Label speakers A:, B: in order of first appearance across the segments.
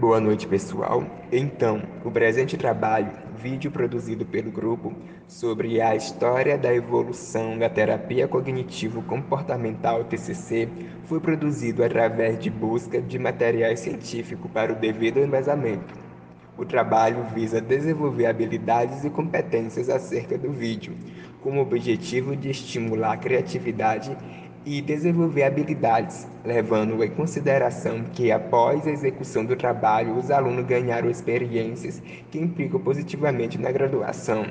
A: Boa noite, pessoal. Então, o presente trabalho, vídeo produzido pelo grupo sobre a história da evolução da terapia cognitivo-comportamental TCC, foi produzido através de busca de materiais científicos para o devido embasamento. O trabalho visa desenvolver habilidades e competências acerca do vídeo, com o objetivo de estimular a criatividade e desenvolver habilidades, levando em consideração que, após a execução do trabalho, os alunos ganharam experiências que implicam positivamente na graduação.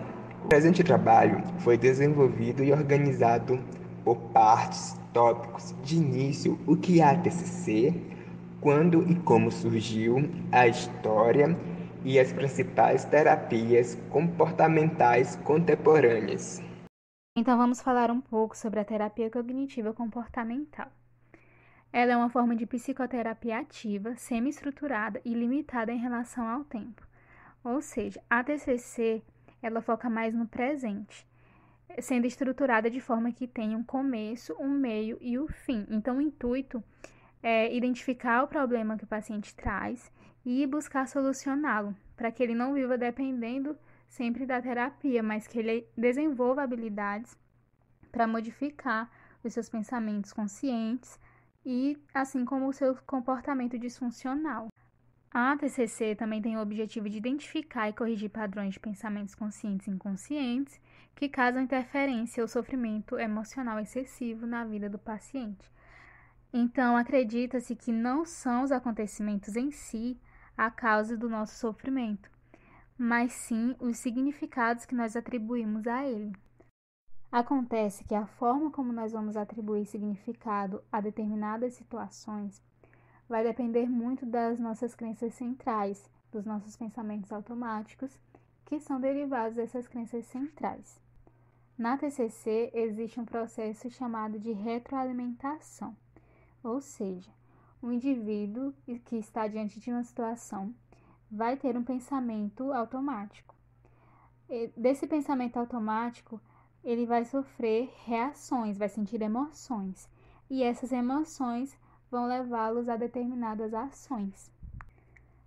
A: O presente trabalho foi desenvolvido e organizado por partes, tópicos. De início, o que é a TCC, quando e como surgiu, a história e as principais terapias comportamentais contemporâneas.
B: Então, vamos falar um pouco sobre a terapia cognitiva comportamental. Ela é uma forma de psicoterapia ativa, semi-estruturada e limitada em relação ao tempo. Ou seja, a TCC, ela foca mais no presente, sendo estruturada de forma que tenha um começo, um meio e o fim. Então, o intuito é identificar o problema que o paciente traz e buscar solucioná-lo, para que ele não viva dependendo sempre da terapia, mas que ele desenvolva habilidades para modificar os seus pensamentos conscientes e assim como o seu comportamento disfuncional. A TCC também tem o objetivo de identificar e corrigir padrões de pensamentos conscientes e inconscientes que causam interferência ou sofrimento emocional excessivo na vida do paciente. Então, acredita-se que não são os acontecimentos em si a causa do nosso sofrimento, mas sim os significados que nós atribuímos a ele. Acontece que a forma como nós vamos atribuir significado a determinadas situações vai depender muito das nossas crenças centrais, dos nossos pensamentos automáticos, que são derivados dessas crenças centrais. Na TCC, existe um processo chamado de retroalimentação, ou seja, o indivíduo que está diante de uma situação vai ter um pensamento automático. Desse pensamento automático, ele vai sofrer reações, vai sentir emoções, e essas emoções vão levá-los a determinadas ações.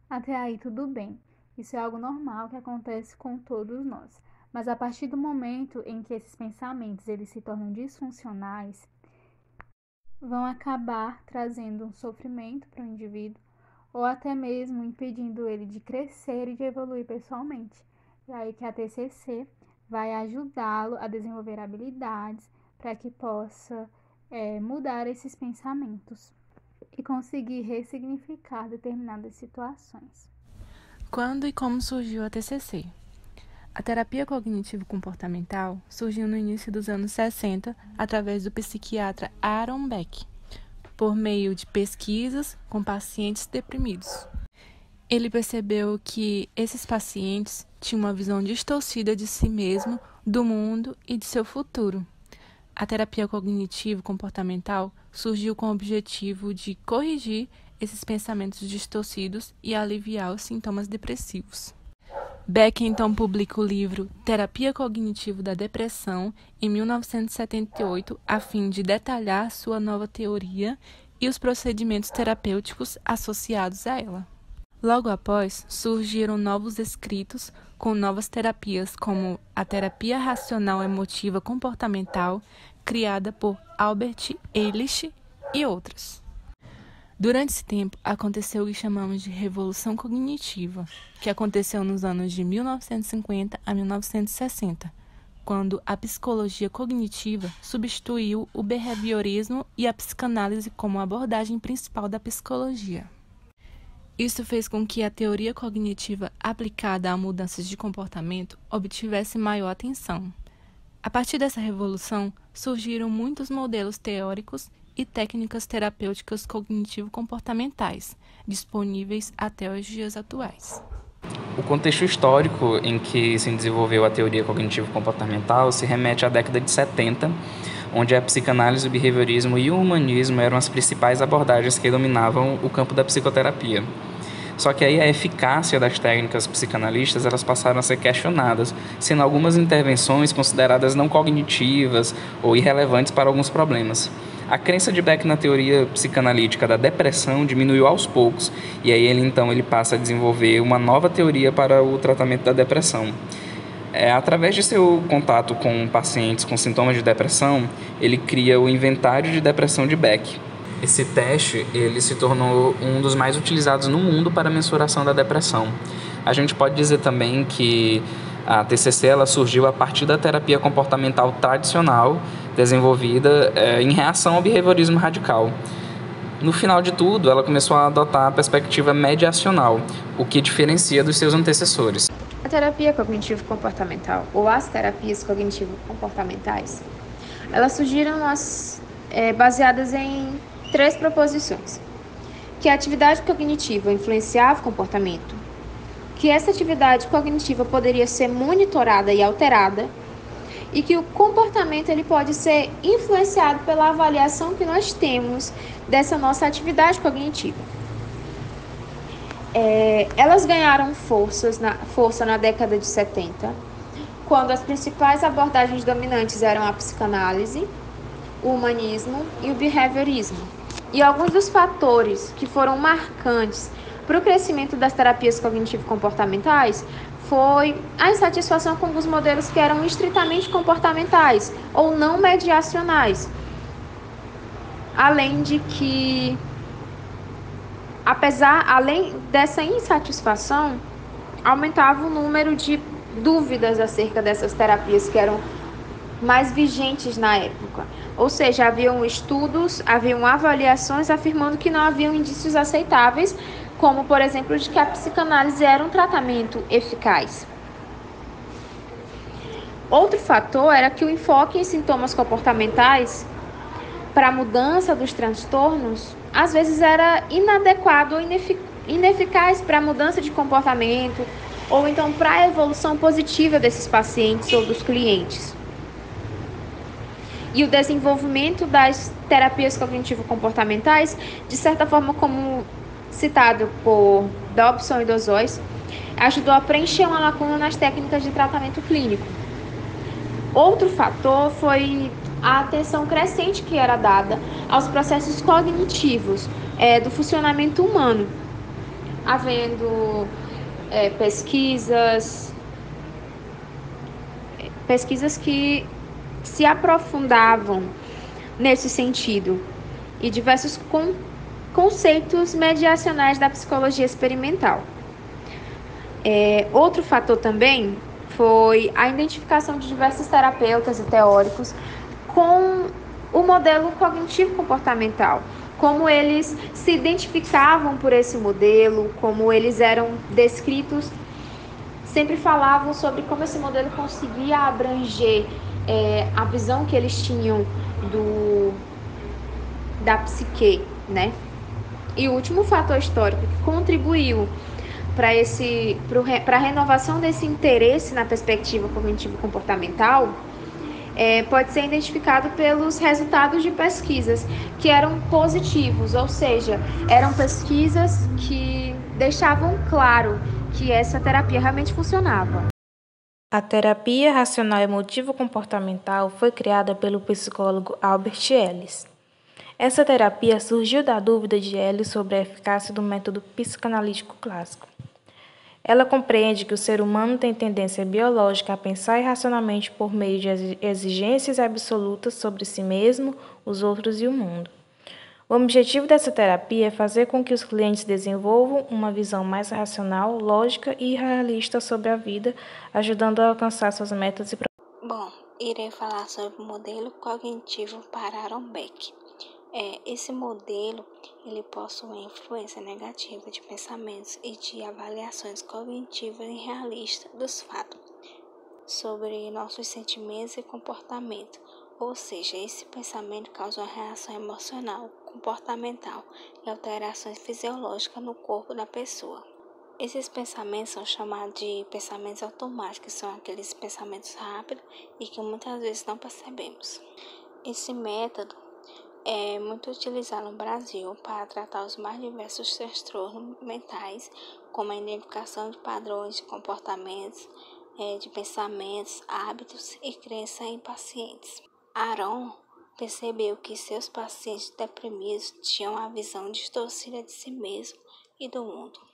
B: Até aí tudo bem, isso é algo normal que acontece com todos nós, mas a partir do momento em que esses pensamentos eles se tornam disfuncionais, vão acabar trazendo um sofrimento para o indivíduo ou até mesmo impedindo ele de crescer e de evoluir pessoalmente. E aí que a TCC vai ajudá-lo a desenvolver habilidades para que possa mudar esses pensamentos e conseguir ressignificar determinadas situações.
C: Quando e como surgiu a TCC? A terapia cognitivo-comportamental surgiu no início dos anos 60 através do psiquiatra Aaron Beck, por meio de pesquisas com pacientes deprimidos. Ele percebeu que esses pacientes tinham uma visão distorcida de si mesmo, do mundo e de seu futuro. A terapia cognitivo-comportamental surgiu com o objetivo de corrigir esses pensamentos distorcidos e aliviar os sintomas depressivos. Beck então publica o livro Terapia Cognitivo da Depressão em 1978, a fim de detalhar sua nova teoria e os procedimentos terapêuticos associados a ela. Logo após, surgiram novos escritos com novas terapias, como a terapia racional emotiva comportamental, criada por Albert Ellis e outras. Durante esse tempo, aconteceu o que chamamos de Revolução Cognitiva, que aconteceu nos anos de 1950 a 1960, quando a psicologia cognitiva substituiu o behaviorismo e a psicanálise como abordagem principal da psicologia. Isso fez com que a teoria cognitiva aplicada a mudanças de comportamento obtivesse maior atenção. A partir dessa revolução, surgiram muitos modelos teóricos e técnicas terapêuticas cognitivo-comportamentais, disponíveis até os dias atuais.
D: O contexto histórico em que se desenvolveu a teoria cognitivo-comportamental se remete à década de 70, onde a psicanálise, o behaviorismo e o humanismo eram as principais abordagens que dominavam o campo da psicoterapia. Só que aí a eficácia das técnicas psicanalistas elas passaram a ser questionadas, sendo algumas intervenções consideradas não cognitivas ou irrelevantes para alguns problemas. A crença de Beck na teoria psicanalítica da depressão diminuiu aos poucos, e aí ele passa a desenvolver uma nova teoria para o tratamento da depressão. Através de seu contato com pacientes com sintomas de depressão, ele cria o inventário de depressão de Beck. Esse teste ele se tornou um dos mais utilizados no mundo para a mensuração da depressão. A gente pode dizer também que a TCC ela surgiu a partir da terapia comportamental tradicional desenvolvida em reação ao behaviorismo radical. No final de tudo, ela começou a adotar a perspectiva mediacional, o que diferencia dos seus antecessores.
E: A terapia cognitivo-comportamental, ou as terapias cognitivo-comportamentais, elas surgiram baseadas em 3 proposições. Que a atividade cognitiva influenciava o comportamento, que essa atividade cognitiva poderia ser monitorada e alterada, e que o comportamento ele pode ser influenciado pela avaliação que nós temos dessa nossa atividade cognitiva. Elas ganharam força na década de 70, quando as principais abordagens dominantes eram a psicanálise, o humanismo e o behaviorismo. E alguns dos fatores que foram marcantes para o crescimento das terapias cognitivo-comportamentais foi a insatisfação com os modelos que eram estritamente comportamentais ou não mediacionais. Além de que, além dessa insatisfação, aumentava o número de dúvidas acerca dessas terapias que eram mais vigentes na época. Ou seja, haviam estudos, haviam avaliações afirmando que não haviam indícios aceitáveis, como, por exemplo, de que a psicanálise era um tratamento eficaz. Outro fator era que o enfoque em sintomas comportamentais para a mudança dos transtornos, às vezes era inadequado ou ineficaz para a mudança de comportamento, ou então para a evolução positiva desses pacientes ou dos clientes. E o desenvolvimento das terapias cognitivo-comportamentais, de certa forma, como citado por Dobson e Dozois, ajudou a preencher uma lacuna nas técnicas de tratamento clínico. Outro fator foi a atenção crescente que era dada aos processos cognitivos do funcionamento humano, havendo pesquisas que se aprofundavam nesse sentido e diversos conceitos mediacionais da psicologia experimental. Outro fator também foi a identificação de diversos terapeutas e teóricos com o modelo cognitivo-comportamental, como eles se identificavam por esse modelo, como eles eram descritos, sempre falavam sobre como esse modelo conseguia abranger a visão que eles tinham da psique, né? E o último fator histórico que contribuiu para a renovação desse interesse na perspectiva cognitivo-comportamental pode ser identificado pelos resultados de pesquisas que eram positivos, ou seja, eram pesquisas que deixavam claro que essa terapia realmente funcionava.
F: A terapia racional emotivo-comportamental foi criada pelo psicólogo Albert Ellis. Essa terapia surgiu da dúvida de Ellis sobre a eficácia do método psicanalítico clássico. Ela compreende que o ser humano tem tendência biológica a pensar irracionalmente por meio de exigências absolutas sobre si mesmo, os outros e o mundo. O objetivo dessa terapia é fazer com que os clientes desenvolvam uma visão mais racional, lógica e realista sobre a vida, ajudando a alcançar suas metas e propósitos.
G: Bom, irei falar sobre o modelo cognitivo para Aaron Beck. Esse modelo ele possui influência negativa de pensamentos e de avaliações cognitivas e realistas dos fatos sobre nossos sentimentos e comportamento. Ou seja, esse pensamento causa uma reação emocional, comportamental e alterações fisiológicas no corpo da pessoa. Esses pensamentos são chamados de pensamentos automáticos, são aqueles pensamentos rápidos e que muitas vezes não percebemos. Esse método é muito utilizado no Brasil para tratar os mais diversos transtornos mentais, como a identificação de padrões de comportamentos, de pensamentos, hábitos e crenças em pacientes. Aaron percebeu que seus pacientes deprimidos tinham a visão distorcida de si mesmo e do mundo.